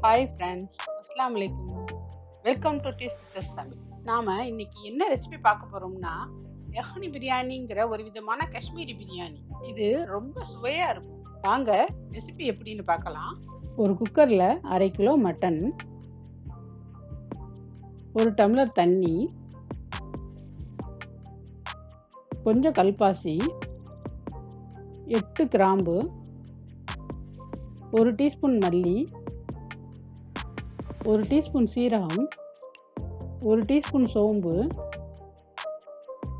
Hi friends, அஸ்ஸலாமு அலைக்கும். Welcome to taste with Tamil. நாம இன்னைக்கு என்ன ரெசிபி பார்க்க போறோம்னா, யஹ்னி பிரியாணிங்கிற ஒரு விதமான காஷ்மீரி பிரியாணி. இது ரொம்ப சுவையா இருக்கும். வாங்க ரெசிபி எப்படின்னு பார்க்கலாம். ஒரு குக்கர்ல 1/2 கிலோ மட்டன், 1 டம்ளர் தண்ணி, கொஞ்சம் கல்பாசி, 8 கிராம்பு, 1 டீஸ்பூன் மல்லி, 1 டீஸ்பூன் சீரகம், 1 டீஸ்பூன் சோம்பு,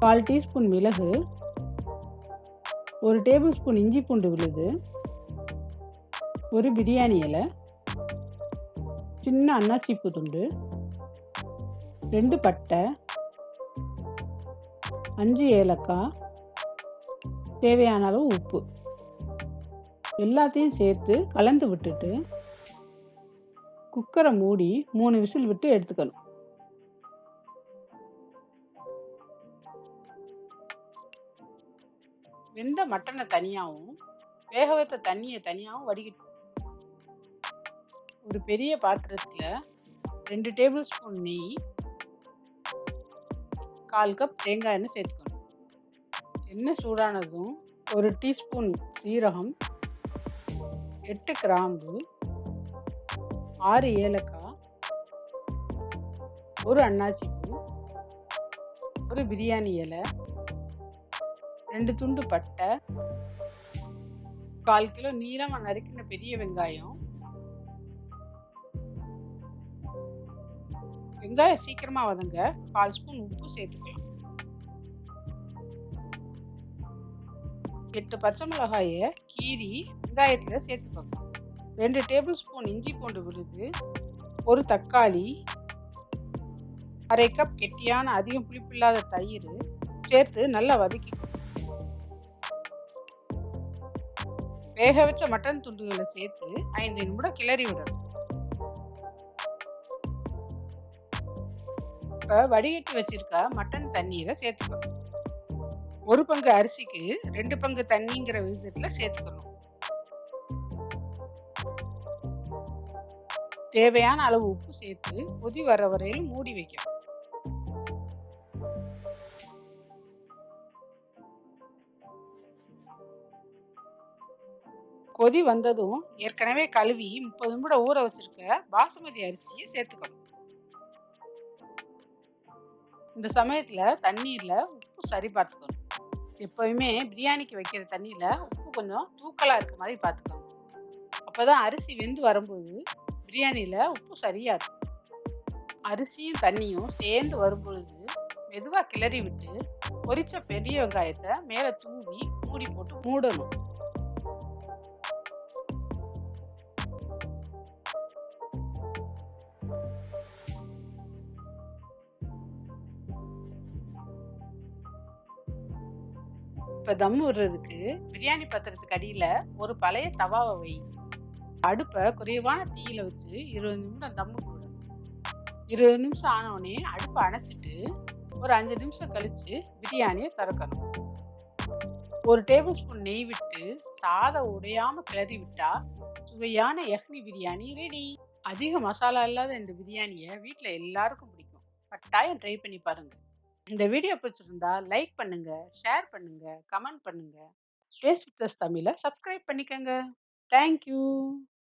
1/4 டீஸ்பூன் மிளகு, 1 டேபிள் ஸ்பூன் இஞ்சி பூண்டு விழுது, 1 பிரியாணி இலை, சின்ன அன்னாச்சிப்பூ துண்டு, 2 பட்டை, 5 ஏலக்காய், தேவையான அளவு உப்பு எல்லாத்தையும் சேர்த்து கலந்து விட்டுட்டு குக்கரை மூடி 3 விசில் விட்டு எடுத்துக்கணும். வெந்த மட்டனை தனியாகவும் வேக வைத்த தண்ணியை தனியாகவும் வடிகட்டி ஒரு பெரிய பாத்திரத்தில் 2 டேபிள் ஸ்பூன் நெய், 1/4 கப் தேங்காய் எண்ணெய் சேர்த்துக்கணும். எண்ணெய் சூடானதும் 1 டீஸ்பூன் சீரகம், 8 கிராம்பு, 6 ஏலக்காய், 1 அன்னாச்சிப்பூ, 1 பிரியாணி இலை, 2 துண்டு பட்டை, 1/4 கிலோ நீளமா நறுக்கின பெரிய வெங்காயம். வெங்காயம் சீக்கிரமா வதங்க 1/4 ஸ்பூன் உப்பு சேர்த்துக்கலாம். 8 பச்சை மிளகாயை கீறி வெங்காயத்துல சேர்த்துக்கணும். 2 டேபிள் ஸ்பூன் இஞ்சி பூண்டு விழுது, 1 தக்காளி, 1/2 கப் கெட்டியான அதிகம் புளிப்பில்லாத தயிர் சேர்த்து நல்லா வதக்கிக்கணும். வேக வச்ச மட்டன் துண்டுகளை சேர்த்து 5 நிமிடம் கிளறி விடணும். இப்ப வடிகட்டி வச்சிருக்க மட்டன் தண்ணீரை சேர்த்துக்கணும். 1 பங்கு அரிசிக்கு 2 பங்கு தண்ணிங்கிற விகிதத்துல சேர்த்துக்கணும். தேவையான அளவு உப்பு சேர்த்து கொதி வர வரையிலும் மூடி வைக்கணும். கொதி வந்ததும் ஏற்கனவே கழுவி 30 நிமிடம் ஊற வச்சிருக்க பாசுமதி அரிசியை சேர்த்துக்கணும். இந்த சமயத்துல தண்ணீர்ல உப்பு சரி பார்த்துக்கணும். எப்பவுமே பிரியாணிக்கு வைக்கிற தண்ணியில உப்பு கொஞ்சம் தூக்கலா இருக்க மாதிரி பார்த்துக்கணும். அப்பதான் அரிசி வெந்து வரும்போது பிரியாணியில உப்பு சரியா இருக்கும். அரிசியும் தண்ணியும் சேர்ந்து வரும்பொழுது மெதுவா கிளறி விட்டு பொரிச்ச பெரிய வெங்காயத்தை மேல தூவி மூடி போட்டு மூடணும். இப்ப தம் விடுறதுக்கு பிரியாணி பாத்திரத்துக்கு அடியில ஒரு பழைய தவாவை வை. அடுப்பை குறைவான தீயில வச்சு 20 நிமிடம் தம்மு போடணும். 20 நிமிஷம் ஆனவுடனே அடுப்பை அணைச்சிட்டு ஒரு 5 நிமிஷம் கழிச்சு பிரியாணியை திறக்கணும். 1 டேபிள் ஸ்பூன் நெய் விட்டு சாதம் உடையாம கிளறி விட்டா சுவையான யஹ்னி பிரியாணி ரெடி. அதிக மசாலா இல்லாத இந்த பிரியாணியை வீட்டுல எல்லாருக்கும் பிடிக்கும். கட்டாயம் ட்ரை பண்ணி பாருங்க. இந்த வீடியோ பிடிச்சிருந்தா லைக் பண்ணுங்க, ஷேர் பண்ணுங்க, கமெண்ட் பண்ணுங்க. டேஸ்ட் வித் தமிழை சப்ஸ்கிரைப் பண்ணிக்கங்க. தேங்க்யூ.